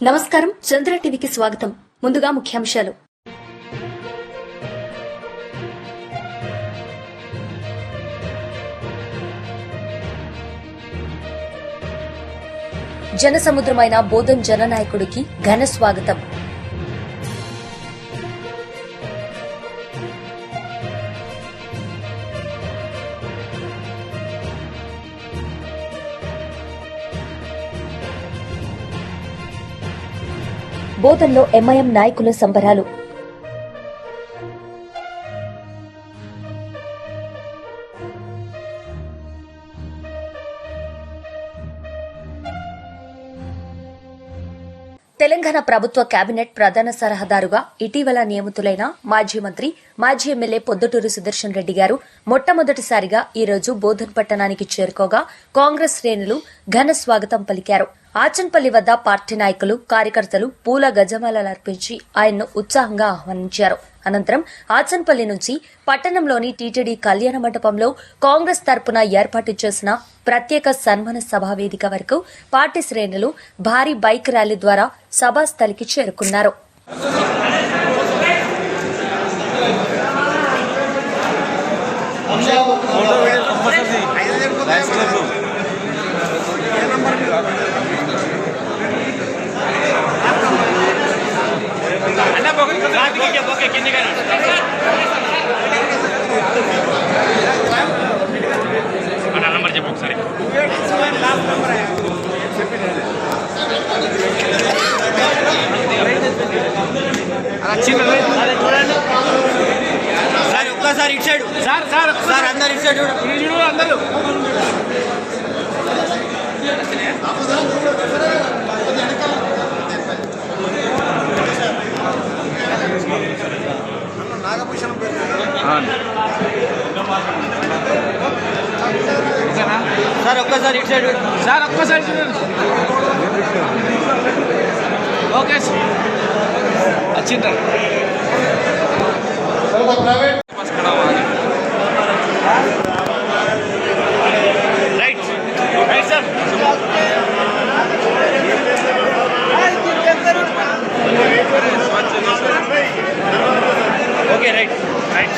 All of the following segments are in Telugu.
నమస్కారం, చంద్ర టీవీకి స్వాగతం. ముందుగా ముఖ్యాంశాలు. జనసముద్రమైన బోధన్ జననాయకుడికి ఘన స్వాగతం. బోధన్లో ఎంఐఎం నాయకుల సంబరాలు. తెలంగాణ ప్రభుత్వ కేబినెట్ ప్రధాన సలహాదారుగా ఇటీవల నియమితులైన మాజీ మంత్రి, మాజీ ఎమ్మెల్యే పొద్దుటూరు సుదర్శన్ రెడ్డి గారు మొట్టమొదటిసారిగా ఈ రోజు బోధన్ పట్టణానికి చేరుకోగా కాంగ్రెస్ శ్రేణులు ఘన స్వాగతం పలికారు. ఆచన్పల్లి వద్ద పార్టీ నాయకులు, కార్యకర్తలు పూల గజమాలర్పించి ఆయన్ను ఉత్సాహంగా ఆహ్వానించారు. అనంతరం ఆచన్పల్లి నుంచి పట్టణంలోని టీటీడీ కళ్యాణ మండపంలో కాంగ్రెస్ తరపున ఏర్పాటు చేసిన ప్రత్యేక సన్మాన సభా వేదిక వరకు పార్టీ శ్రేణులు భారీ బైక్ ర్యాలీ ద్వారా సభాస్థలికి చేరుకున్నారు. నంబర్ చెప్పు ఒకసారి. సార్ ఒక్కసారి ఇటు సైడ్, సార్ సార్ సార్ అందరు ఇటు సైడ్ చూడు అందరూ. సార్ ఒక్కసారి ఇటు సైడ్, సార్ ఒక్కసారి చూడండి. ఓకే వచ్చిందా right right sir. Okay right right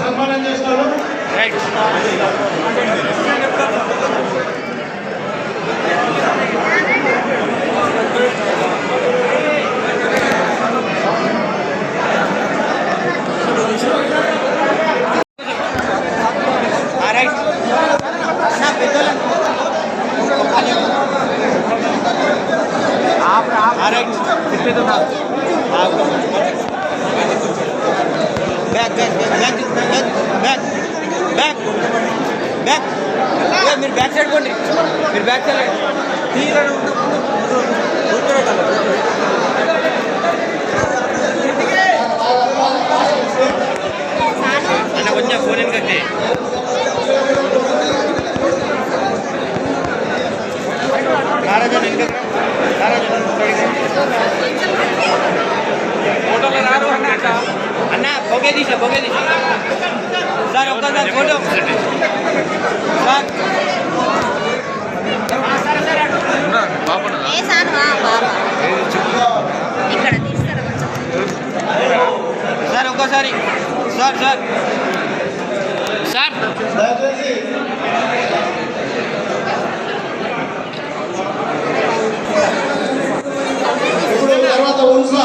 సన్మానం చేస్తారు. రైట్ మీరు బ్యాక్ సైడ్ కొండి, మీరు బ్యాక్ సైడ్ అన్న కొంచెం ఫోన్ ఎందుకంటే అన్న బొగే తీసా సార్ ఒక్కసారి ఫోటో సార్. సార్ ఒక్కసారి సార్ సార్ సార్ ఇప్పుడు తర్వాత ఉల్సా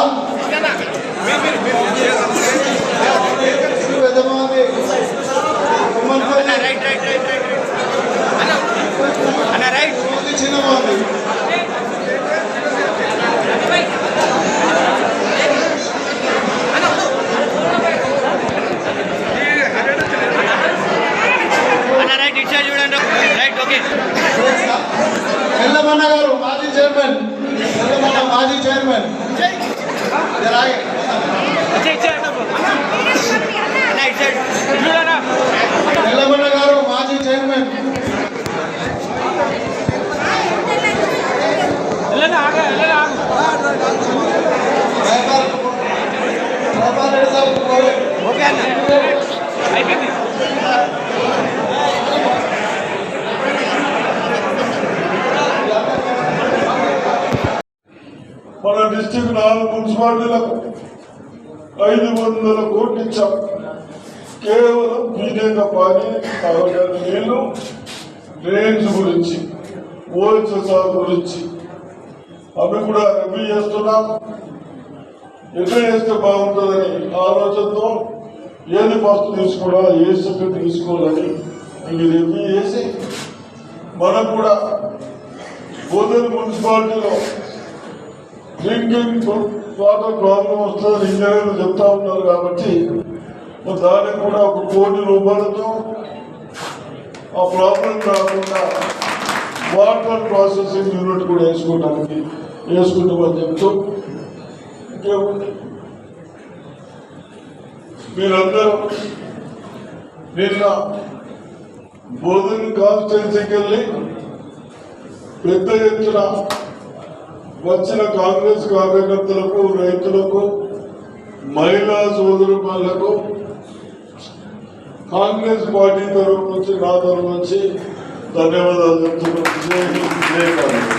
రైట్ రైట్ రైట్ రైట్ అన్న రైట్ చిన్నవాళ్ళు అన్న రైట్ ఇటు సైడ్ చూడండి. Right okay. ఎల్లమన్న గారు మాజీ చైర్మన్, ఎల్లమన్న మాజీ చైర్మన్ ఎల్లమన్న గారు మాజీ చైర్మన్. ఓకే అన్న అయిపోయింది. మన డిస్టిక్ 4 మున్సిపాలిటీలకు 500 కోట్లు ఇచ్చాం. కేవలం పీనేక పాని తాగడానికి నీళ్లు, డ్రైన్స్ గురించి, ఓఎస్ఎస్ఆర్ గురించి అవి కూడా రివ్యూ చేస్తున్నాం. ఎట్లా చేస్తే బాగుంటుందని ఆలోచనతో ఏది ఫస్ట్ తీసుకోవాలా, ఏ సెకండ్ తీసుకోవాలని ఇవి రివ్యూ చేసి మనకు కూడా బోధన్ మున్సిపాలిటీలో డ్రింకింగ్ వాటర్ ప్రాబ్లం వస్తుందని ఇంజనీర్లు చెప్తా ఉన్నారు. కాబట్టి దానికి కూడా 1 కోటి రూపాయలతో ఆ ప్రాబ్లం కాకుండా వాటర్ ప్రాసెసింగ్ యూనిట్ కూడా వేసుకుంటామని చెప్తూ ఇంకేముంది, మీరందరూ నిన్న బోధన్ కాన్స్టిట్యున్సీకి వెళ్ళి పెద్ద ఎత్తున వచ్చిన కాంగ్రెస్ కార్యకర్తలకు, రైతులకు, మహిళా సోదరులకు కాంగ్రెస్ పార్టీ తరఫు నుంచి, నా తరఫు నుంచి ధన్యవాదాలు చెప్తున్నాను. జై హింద్, జై కాంగ్రెస్.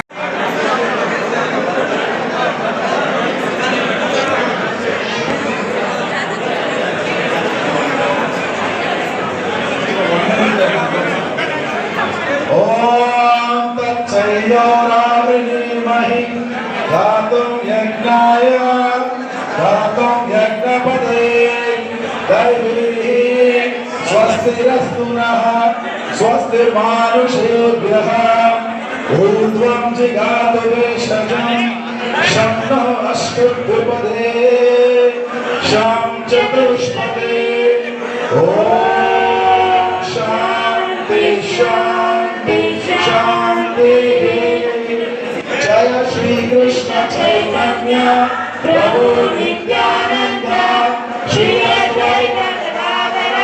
स्वस्ति मानुषेभ्यः ऊर्ध्वं जिगातु वेषजं शं नो अश्वत्थपदे शं चतुष्पदे ॐ शान्ति शान्ति शान्तिः। जय श्री कृष्ण चैतन्य प्रभु नित्यानंद श्री अद्वैत गदाधर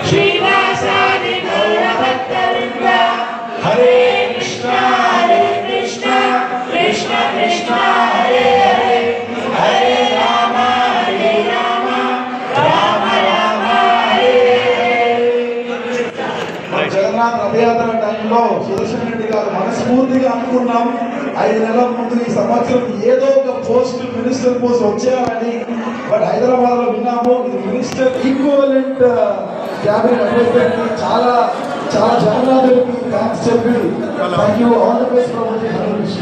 श्रीवासादि गौरभक्तवृंद। हरे कृष्ण कृष्ण कृष्ण हरे हरे, हरे राम राम राम हरे हरे। జగన్నాథ్ రథయాత్ర టైంలో సుదర్శన్ రెడ్డి గారు మనస్ఫూర్తిగా అనుకున్నాం 5 నెలల ముందు ఈ సంవత్సరం ఏదో ఒక పోస్ట్, మినిస్టర్ పోస్ట్ వచ్చేయాలని. బట్ హైదరాబాద్ లో విన్నాము ఇది మినిస్టర్ ఈక్వలెంట్ క్యాబినెట్ అడ్వైజర్. చాలా చాలా జగన్నాథుడికి థ్యాంక్స్ చెప్పి thank you, all the best Prabhuji. Hare Krishna.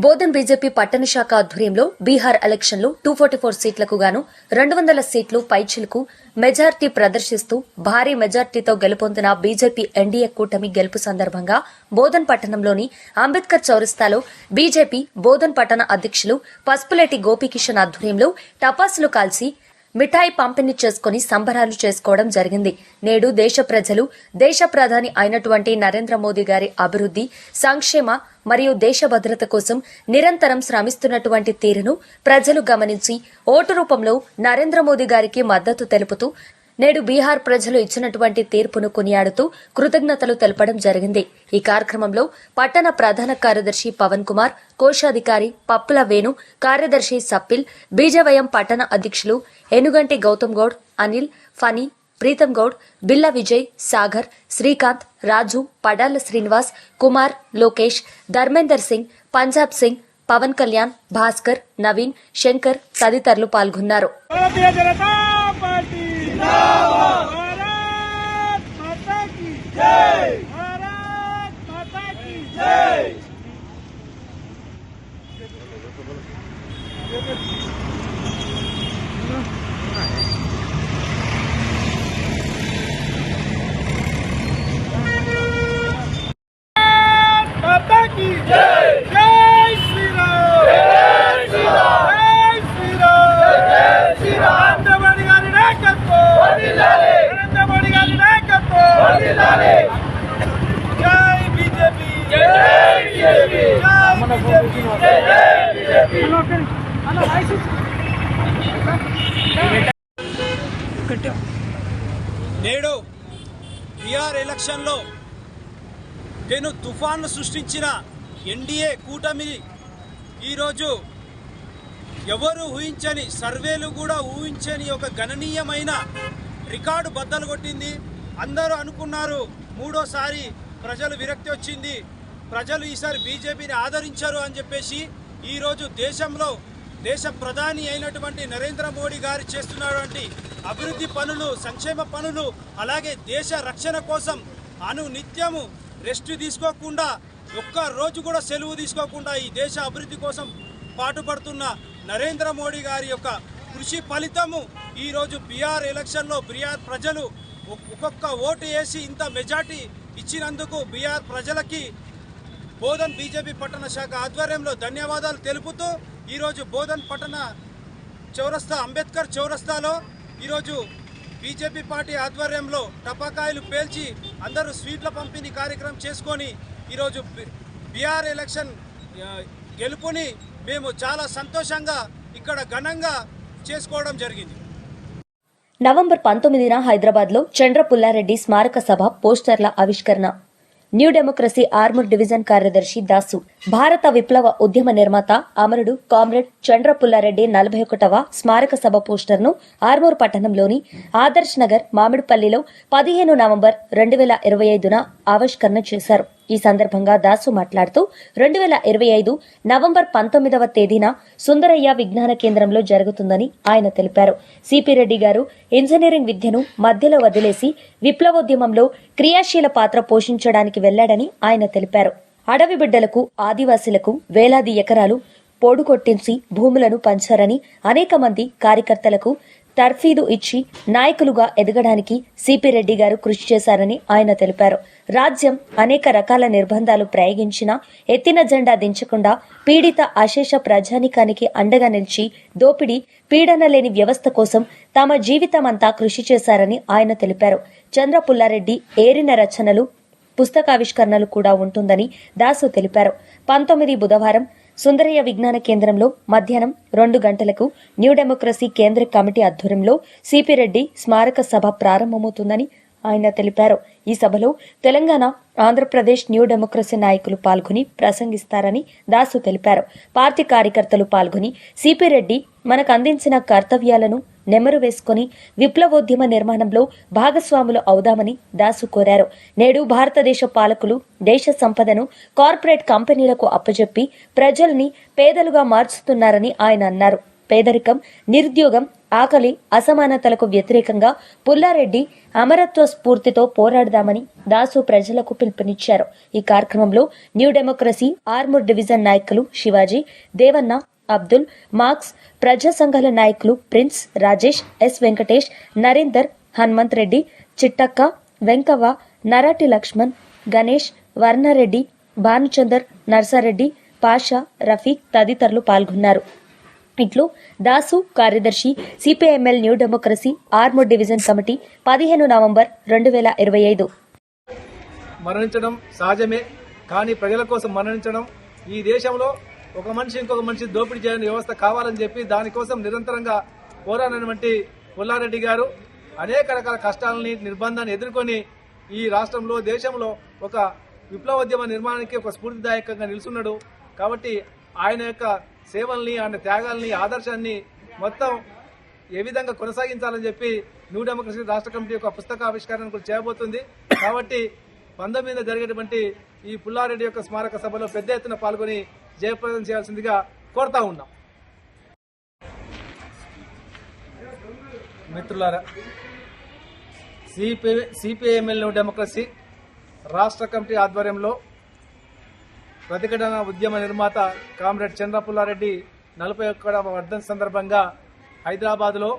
Bodhan BJP పట్టణ శాఖ ఆధ్వర్యంలో బీహార్ ఎలక్షన్లో 244 సీట్లకు గాను 200 సీట్లు పైచిలకు మెజార్టీ ప్రదర్శిస్తూ భారీ మెజార్టీతో గెలుపొందిన బీజేపీ ఎన్డీఏ కూటమి గెలుపు సందర్భంగా బోధన్ పట్టణంలోని అంబేద్కర్ చౌరస్తాలో బీజేపీ బోధన్ పట్టణ అధ్యక్షులు పసుపులేటి గోపీకిషన్ ఆధ్వర్యంలో టపాసులు కాల్చి మిఠాయి పంపిణీ చేసుకుని సంబరాలు చేసుకోవడం జరిగింది. నేడు దేశ ప్రజలు దేశ ప్రధాని అయినటువంటి నరేంద్ర మోదీ గారి అభివృద్ది, సంక్షేమ మరియు దేశ భద్రత కోసం నిరంతరం శ్రమిస్తున్నటువంటి తీరును ప్రజలు గమనించి ఓటు రూపంలో నరేంద్ర మోదీ గారికి మద్దతు తెలుపుతూ నేడు బీహార్ ప్రజలు ఇచ్చినటువంటి తీర్పును కొనియాడుతూ కృతజ్ఞతలు తెలపడం జరిగింది. ఈ కార్యక్రమంలో పట్టణ ప్రధాన కార్యదర్శి పవన్ కుమార్, కోశాధికారి పప్పుల వేణు, కార్యదర్శి సప్పిల్, బీజేవైఎం పట్టణ అధ్యక్షులు ఎనుగంటి గౌతమ్ గౌడ్, అనిల్, ఫనీ, ప్రీతం గౌడ్, బిల్ల విజయ్, సాగర్, శ్రీకాంత్, రాజు, పడాల శ్రీనివాస్, కుమార్, లోకేష్, ధర్మేందర్ సింగ్, పంజాబ్ సింగ్, పవన్ కళ్యాణ్, భాస్కర్, నవీన్, శంకర్ తదితరులు పాల్గొన్నారు. जय बीजेपी, जय बीजेपी, जय बीजेपी। నేడు బీహార్ ఎలక్షన్లో పెను తుఫాన్ను సృష్టించిన ఎన్డీఏ కూటమి ఈరోజు ఎవరు ఊహించని, సర్వేలు కూడా ఊహించని ఒక గణనీయమైన రికార్డు బద్దలు కొట్టింది. అందరూ అనుకున్నారు మూడోసారి ప్రజలు విరక్తి వచ్చింది, ప్రజలు ఈసారి బీజేపీని ఆదరించరు అని చెప్పేసి ఈరోజు దేశ ప్రధాని అయినటువంటి నరేంద్ర మోడీ గారు చేస్తున్నటువంటి అభివృద్ధి పనులు, సంక్షేమ పనులు, అలాగే దేశ రక్షణ కోసం నిత్యము రెస్ట్ తీసుకోకుండా, ఒక్క రోజు కూడా సెలవు తీసుకోకుండా ఈ దేశ అభివృద్ధి కోసం పాటుపడుతున్న నరేంద్ర మోడీ గారి యొక్క కృషి ఫలితము ఈరోజు బీహార్ ఎలక్షన్లో బీహార్ ప్రజలు ఒక్కొక్క ఓటు వేసి ఇంత మెజార్టీ ఇచ్చినందుకు బీహార్ ప్రజలకి బోధన్ బీజేపీ పట్టణ శాఖ ఆధ్వర్యంలో ధన్యవాదాలు తెలుపుతూ ఈరోజు బోధన్ పట్టణ చౌరస్తా, అంబేద్కర్ చౌరస్తాలో ఈరోజు బీజేపీ పార్టీ ఆధ్వర్యంలో టపాకాయలు పేల్చి అందరూ స్వీట్ల పంపిణీ కార్యక్రమం చేసుకొని ఈరోజు బీహార్ ఎలక్షన్ గెలుపుని మేము చాలా సంతోషంగా ఇక్కడ ఘనంగా చేసుకోవడం జరిగింది. నవంబర్ 19న హైదరాబాద్లో చంద్ర పుల్లారెడ్డి స్మారక సభ పోస్టర్ల ఆవిష్కరణ. న్యూ డెమోక్రసీ ఆర్మూర్ డివిజన్ కార్యదర్శి దాసు, భారత విప్లవ ఉద్యమ నిర్మాత అమరుడు కామ్రేడ్ చంద్ర పుల్లారెడ్డి 41వ స్మారక సభ పోస్టర్ను ఆర్మూర్ పట్టణంలోని ఆదర్శ్ నగర్ మామిడిపల్లిలో 15 నవంబర్ 2025న ఆవిష్కరణ చేశారు. ఈ సందర్భంగా దాసు మాట్లాడుతూ 2025 నవంబర్ 19వ తేదీన సుందరయ్య విజ్ఞాన కేంద్రంలో జరుగుతుందని ఆయన తెలిపారు. సిపి రెడ్డి గారు ఇంజనీరింగ్ విద్యను మధ్యలో వదిలేసి విప్లవోద్యమంలో క్రియాశీల పాత్ర పోషించడానికి వెళ్లాడని ఆయన తెలిపారు. అడవి బిడ్డలకు, ఆదివాసీలకు వేలాది ఎకరాలు పోడుకొట్టించి భూములను పంచారని, అనేక మంది కార్యకర్తలకు తర్ఫీదు ఇచ్చి నాయకులుగా ఎదగడానికి సిపి రెడ్డి గారు కృషి చేశారని ఆయన తెలిపారు. రాజ్యం అనేక రకాల నిర్బంధాలు ప్రయోగించినా ఎత్తిన జెండా దించకుండా పీడిత అశేష ప్రజానికానికి అండగా నిలిచి దోపిడీ, పీడన లేని వ్యవస్థ కోసం తమ జీవితమంతా కృషి చేశారని ఆయన తెలిపారు. చంద్ర పుల్లారెడ్డి ఏరిన రచనలు, పుస్తకావిష్కరణలు కూడా ఉంటుందని దాసు తెలిపారు. 19 బుధవారం సుందరయ్య విజ్ఞాన కేంద్రంలో మధ్యాహ్నం 2 గంటలకు న్యూ డెమోక్రసీ కేంద్ర కమిటీ ఆధ్వర్యంలో సిపి రెడ్డి స్మారక సభ ప్రారంభమవుతుందని ఆయన తెలిపారు. ఈ సభలో తెలంగాణ, ఆంధ్రప్రదేశ్ న్యూ డెమోక్రసీ నాయకులు పాల్గొని ప్రసంగిస్తారని దాసు తెలిపారు. పార్టీ కార్యకర్తలు పాల్గొని సిపి రెడ్డి మనకు అందించిన కర్తవ్యాలను నెమరు వేసుకుని విప్లవోద్యమ నిర్మాణంలో భాగస్వాములు అవుదామని దాసు కోరారు. నేడు భారతదేశ పాలకులు దేశ సంపదను కార్పొరేట్ కంపెనీలకు అప్పజెప్పి ప్రజల్ని పేదలుగా మార్చుతున్నారని ఆయన అన్నారు. పేదరికం, నిరుద్యోగం, ఆకలి, అసమానతలకు వ్యతిరేకంగా పుల్లారెడ్డి అమరత్వ స్ఫూర్తితో పోరాడదామని దాసు ప్రజలకు పిలుపునిచ్చారు. ఈ కార్యక్రమంలో న్యూ డెమోక్రసీ ఆర్మూర్ డివిజన్ నాయకులు శివాజీ, దేవన్న, అబ్దుల్, మార్క్స్, ప్రజా సంఘాల నాయకులు ప్రిన్స్, రాజేష్, ఎస్ వెంకటేష్, నరేందర్, హనుమంత్ రెడ్డి, చిట్టక్క, వెంకవ్వ, నరాటి లక్ష్మణ్, గణేష్, వర్ణారెడ్డి, భానుచందర్, నర్సారెడ్డి, పాషా, రఫీక్ తదితరులు పాల్గొన్నారు. ఇట్లు దాసు, కార్యదర్శి, CPIML new democracy Armoor division committee, 15 November 2025. మరణించడం సహజమే, కానీ ప్రజల కోసం మరణించడం, ఈ దేశంలో ఒక మనిషి ఇంకొక మనిషి దోపిడీ చేయని వ్యవస్థ కావాలని చెప్పి దానికోసం నిరంతరంగా పోరాడినటువంటి పుల్లారెడ్డి గారు అనేక రకాల కష్టాలని, నిర్బంధాన్ని ఎదుర్కొని ఈ రాష్ట్రంలో, దేశంలో ఒక విప్లవోద్యమ నిర్మాణానికి ఒక స్ఫూర్తిదాయకంగా నిలుస్తున్నాడు. కాబట్టి ఆయన యొక్క సేవల్ని, ఆయన త్యాగాల్ని, ఆదర్శాన్ని మొత్తం ఏ విధంగా కొనసాగించాలని చెప్పి న్యూ డెమోక్రసీ రాష్ట్ర కమిటీ యొక్క పుస్తక ఆవిష్కరణ కూడా చేయబోతుంది. కాబట్టి 19 జరిగేటువంటి ఈ పుల్లారెడ్డి యొక్క స్మారక సభలో పెద్ద ఎత్తున పాల్గొని జయప్రదం చేయాల్సిందిగా కోరుతా ఉన్నాం. మిత్రులారా, సిపిఐఎంఎల్ న్యూ డెమోక్రసీ రాష్ట్ర కమిటీ ఆధ్వర్యంలో ప్రతిఘటన ఉద్యమ నిర్మాత కామ్రేడ్ చంద్ర పుల్లారెడ్డి 41వ వర్ధంతి సందర్భంగా హైదరాబాద్లో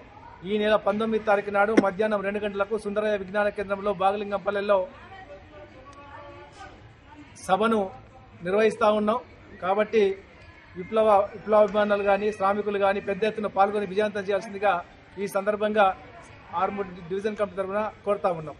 ఈ నెల 19 తారీఖు నాడు మధ్యాహ్నం 2 గంటలకు సుందరయ్య విజ్ఞాన కేంద్రంలో బాగలింగంపల్లెలో సభను నిర్వహిస్తూ ఉన్నాం. కాబట్టి విప్లవాభిమానులు కానీ, శ్రామికులు కానీ పెద్ద ఎత్తున పాల్గొని విజయవంతం చేయాల్సిందిగా ఈ సందర్భంగా ఆర్మూర్ డివిజన్ కమిటీ తరఫున కోరుతా ఉన్నాం.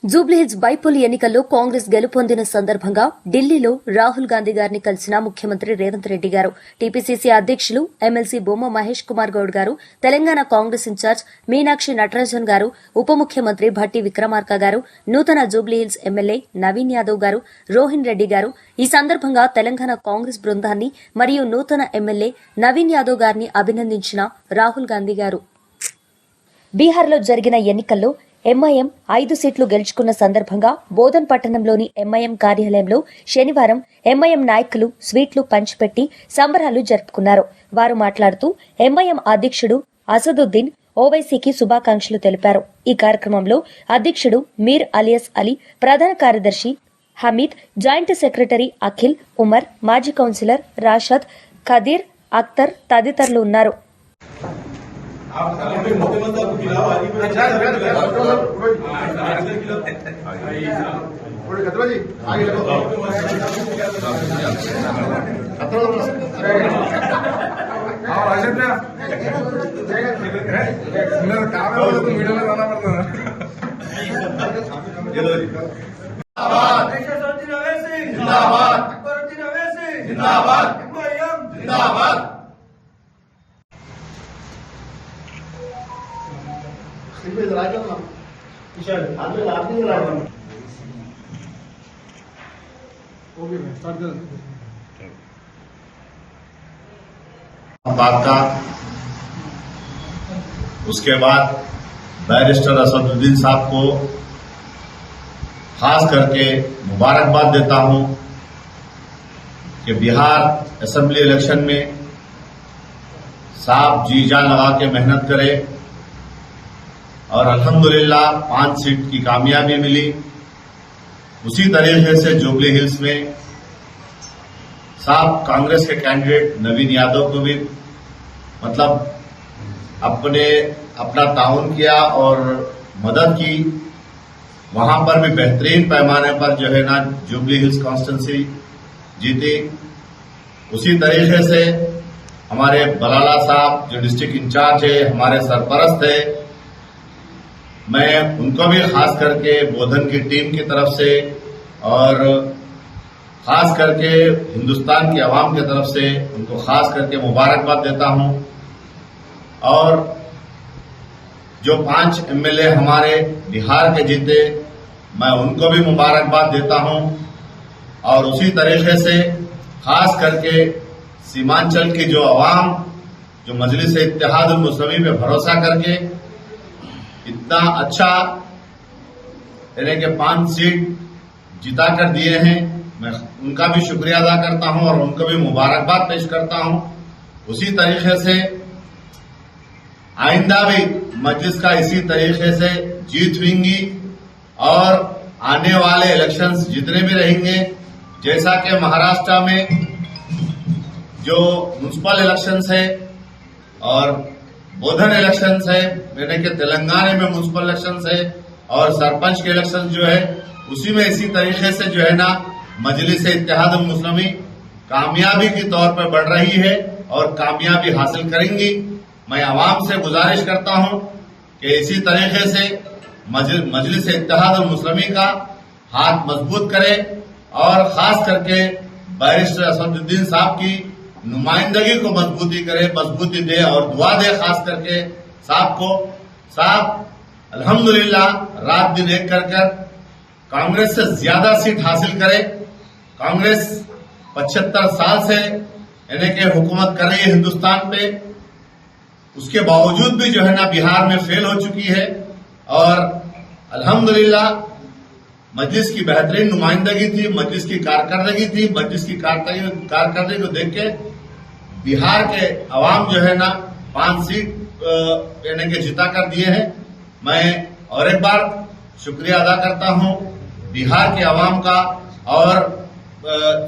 జూబ్లీహిల్స్ బైపోల్ ఎన్నికల్లో కాంగ్రెస్ గెలుపొందిన సందర్భంగా ఢిల్లీలో రాహుల్ గాంధీ గారిని కలిసిన ముఖ్యమంత్రి రేవంత్ రెడ్డి గారు, టీపీసీసీ అధ్యకులు ఎమ్మెల్సీ బొమ్మ మహేష్ కుమార్ గౌడ్ గారు, తెలంగాణ కాంగ్రెస్ ఇన్ఛార్జ్ మీనాక్షి నటరాజన్ గారు, ఉప ముఖ్యమంత్రి భట్టి విక్రమార్క గారు, నూతన జూబ్లీహిల్స్ ఎమ్మెల్యే నవీన్ యాదవ్ గారు, రోహిన్ రెడ్డి గారు ఈ సందర్భంగా తెలంగాణ కాంగ్రెస్ బృందాన్ని మరియు నూతన ఎమ్మెల్యే నవీన్ యాదవ్ గారిని అభినందించిన రాహుల్ గాంధీ గారు. బీహార్లో జరిగిన ఎన్నికల్లో ఎంఐఎం 5 సీట్లు గెలుచుకున్న సందర్భంగా బోధన్ పట్టణంలోని ఎంఐఎం కార్యాలయంలో శనివారం ఎంఐఎం నాయకులు స్వీట్లు పంచిపెట్టి సంబరాలు జరుపుకున్నారు. వారు మాట్లాడుతూ ఎంఐఎం అధ్యక్షుడు అసదుద్దీన్ ఓవైసీకి శుభాకాంక్షలు తెలిపారు. ఈ కార్యక్రమంలో అధ్యక్షుడు మీర్ అలియస్ అలీ, ప్రధాన కార్యదర్శి హమీద్, జాయింట్ సెక్రటరీ అఖిల్, ఉమర్, మాజీ కౌన్సిలర్ రాషద్, ఖదీర్, అఖ్తర్ తదితరులు ఉన్నారు. बात का उसके बाद बैरिस्टर असदुद्दीन साहब को खास करके मुबारकबाद देता हूं कि बिहार असेंबली इलेक्शन में साहब जी जान लगा के मेहनत करे और अल्हम्दुलिल्लाह 5 सीट की कामयाबी मिली। उसी तरीके से जुबली हिल्स में साहब कांग्रेस के कैंडिडेट नवीन यादव को भी मतलब अपना ताउन किया और मदद की। वहां पर भी बेहतरीन पैमाने पर जो है ना जुबली हिल्स कॉन्स्टिट्यूंसी जीती। उसी तरीके से हमारे बलाला साहब जो डिस्ट्रिक्ट इंचार्ज है, हमारे सरपरस्त है, मैं उनको भी खास करके बोधन की टीम की तरफ से और खास करके हिंदुस्तान की आवाम की तरफ से उनको खास करके मुबारकबाद देता हूं। और जो 5 एमएलए हमारे बिहार के जीते, मैं उनको भी मुबारकबाद देता हूं। और उसी तरीके से खास करके सीमांचल की जो आवाम जो मजलिस इत्तेहाद मुस्लिमीन पे भरोसा करके इतना अच्छा यानी कि 5 सीट जिता कर दिए हैं, मैं उनका भी शुक्रिया अदा करता हूं और उनको भी मुबारकबाद पेश करता हूं। उसी तरीके से आइंदा भी मजलिस का इसी तरीके से जीत होंगी और आने वाले इलेक्शंस जितने भी रहेंगे, जैसा कि महाराष्ट्र में जो म्युनिसिपल इलेक्शंस है और बोधन इलेक्शंस है, यानी कि तेलंगाना में म्युनिसिपल इलेक्शंस है और सरपंच के इलेक्शन जो है, उसी में इसी तरीके से जो है ना मजलिस इत्तेहाद मुस्लिमीन कामयाबी के तौर पर बढ़ रही है और कामयाबी हासिल करेंगी। मैं आवाम से गुजारिश करता हूं कि इसी तरीके से मजलिस इत्तेहाद मुस्लिमीन का हाथ मजबूत करे और खास करके बैरिस्टर असदुद्दीन साहब की नुमाइंदगी को मजबूती करे, मजबूती दे और दुआ दे खास करके साहब को। साहब अल्हम्दुलिल्लाह रात दिन एक कर कांग्रेस से ज्यादा सीट हासिल करे। कांग्रेस 75 साल से यानी कि हुकूमत कर रही है हिंदुस्तान पे, उसके बावजूद भी जो है ना बिहार में फेल हो चुकी है। और अल्हम्दुलिल्लाह मजलिस की बेहतरीन नुमाइंदगी थी, मजलिस की कारकर्दगी थी। मजलिस की कारकर्दगी को देख के बिहार के अवाम जो है ना 5 सीट यानी कि जिता कर दिए हैं। मैं और एक बार शुक्रिया अदा करता हूं बिहार के अवाम का और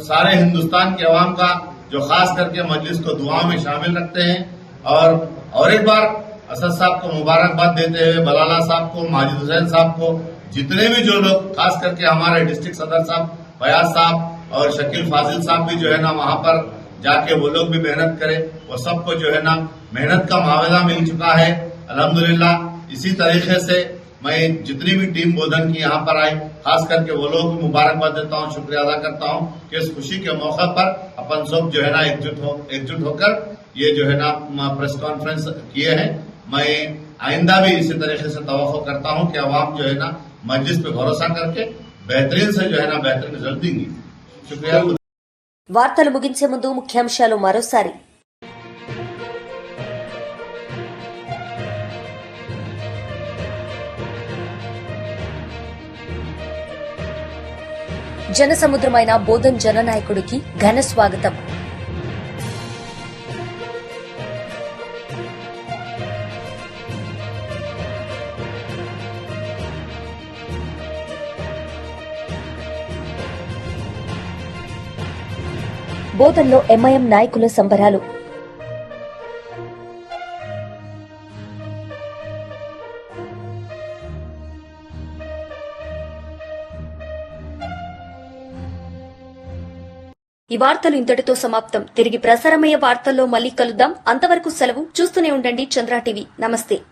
सारे हिंदुस्तान के अवाम का, जो खास करके मजलिस को दुआ में शामिल रखते हैं। और एक बार असद साहब को मुबारकबाद देते हुए बलाला साहब को, माजिद हुसैन साहब को, जितने भी जो लोग खास करके हमारे डिस्ट्रिक्ट सदर साहब फयाज साहब और शकील फाजिल साहब भी जो है ना वहां पर जाके वो लोग भी मेहनत करें, वो सबको जो है ना मेहनत का मुआवजा मिल चुका है अल्हम्दुलिल्लाह। इसी तरीके से मैं जितनी भी टीम बोधन की यहाँ पर आई, खास करके वो लोग मुबारकबाद देता हूँ, शुक्रिया अदा करता हूँ कि इस खुशी के मौके पर अपन सब जो है ना एकजुट होकर ये जो है ना प्रेस कॉन्फ्रेंस किए हैं। मैं आइंदा भी इसी तरीके से तवक्को करता हूँ कि अवाम जो है ना मस्जिद पे भरोसा करके बेहतरीन से जो है ना बेहतरीन रिजल्ट देंगी। शुक्रिया। వార్తలు ముగించే ముందు ముఖ్యాంశాలు మరోసారి. జనసముద్రమైన బోధన్ జననాయకుడికి ఘన స్వాగతం. బోధన్లో ఎంఐఎం నాయకుల సంబరాలు. ఈ వార్తలు ఇంతటితో సమాప్తం. తిరిగి ప్రసారమయ్యే వార్తల్లో మళ్ళీ కలుద్దాం. అంతవరకు సెలవు. చూస్తూనే ఉండండి చంద్ర టీవీ. నమస్తే.